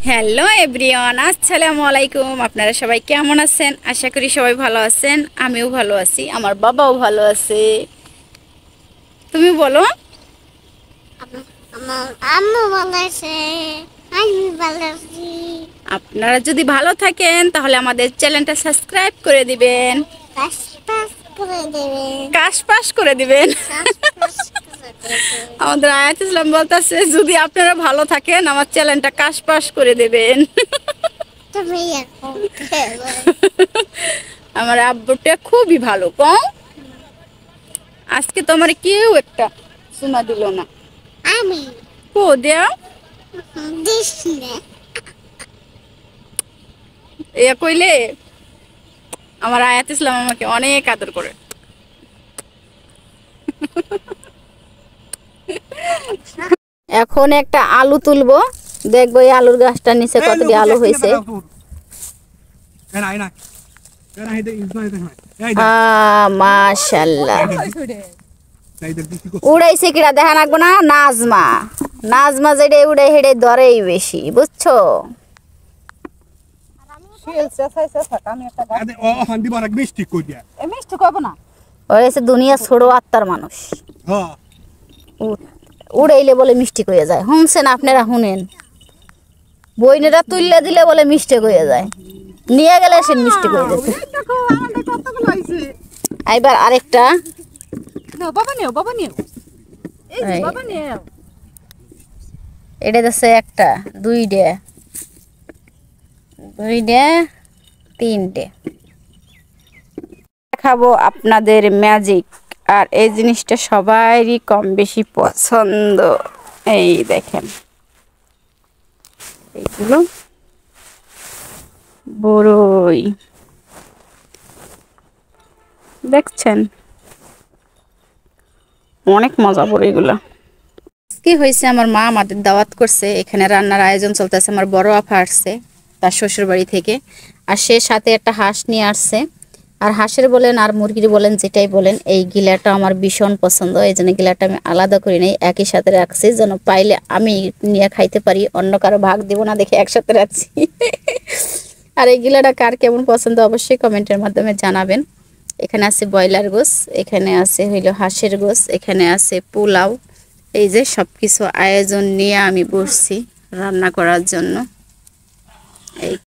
Hello everyone, আসসালামু আলাইকুম। আপনারা সবাই কেমন আছেন? আশা করি সবাই ভালো আছেন। আমিও ভালো আছি, আমার বাবাও ভালো আছে। তুমি বলো। আমার আম্মু ভালো আছে, আমি ভালো আছি। আপনারা যদি ভালো থাকেন তাহলে আমাদের চ্যানেলটা সাবস্ক্রাইব করে দিবেন, পাস পাস করে দেবেন, কাশ পাশ করে দিবেন। পাস পাস করে দেবেন। আমাদের আয়াত ইসলাম বলতেছে, যদি আপনারা ভালো থাকেন আমার চ্যানেলটা কাশ পাশ করে দেবেন। তুমি এখন খেলো। আমার আব্বুটা খুবই ভালো কম। আজকে তো আমার কেউ একটা শোনা দিল না। আমি কো দেয়া দিস না। এ কইলে আমার আয়াত ইসলাম আমাকে অনেক আদর করে। এখন একটা আলু তুলবো, দেখবো এই আলুর গাছটার নিচে কতটি আলু হয়েছে। মাশাআল্লাহ, উড়াইছে কিরা দেখা লাগবো না। নাজমা নাজমা যেটা উড়ে হেড়ে ধরেই বেশি, বুঝছো? হয়েছে দুনিয়া ছোড়ো আত্মার মানুষ, উড়াইলে বলে মিষ্টি হয়ে যায়। শুনছেন আপনারা? শুনেন, বইনেরা তুললে দিলে বলে মিষ্টি হয়ে যায়, নিয়ে গেলে সে মিষ্টি হয়ে যেত। এবার আরেকটা এটা যাচ্ছে একটা, দুইটা, তিনটে। দেখাবো আপনাদের ম্যাজিক, আর এই জিনিসটা সবারই কম বেশি পছন্দ। এই দেখেন, এইগুলো বড়ই দেখছেন, অনেক মজা বড় এগুলা। কি হয়েছে, আমার মা আমাদের দাওয়াত করছে, এখানে রান্নার আয়োজন চলতেছে। আমার বড় আপা আসছে তার শ্বশুর বাড়ি থেকে, আর সে সাথে একটা হাঁস নিয়ে আসছে। আর হাঁসের বলেন আর মুরগির বলেন, যেটাই বলেন, এই গিলাটা আমার ভীষণ পছন্দ। এই জন্য গিলাটা আমি আলাদা করি নাই, একই সাথে রাখছি, যেন পাইলে আমি নিয়ে খাইতে পারি, অন্য কারো ভাগ দিব না দেখে একসাথে রাখছি। আর এই গিলাটা কার কেমন পছন্দ অবশ্যই কমেন্টের মাধ্যমে জানাবেন। এখানে আছে ব্রয়লার গোস, এখানে আছে হইলো হাঁসের গোস, এখানে আছে পোলাও। এই যে সব কিছু আয়োজন নিয়ে আমি বসছি রান্না করার জন্য। এই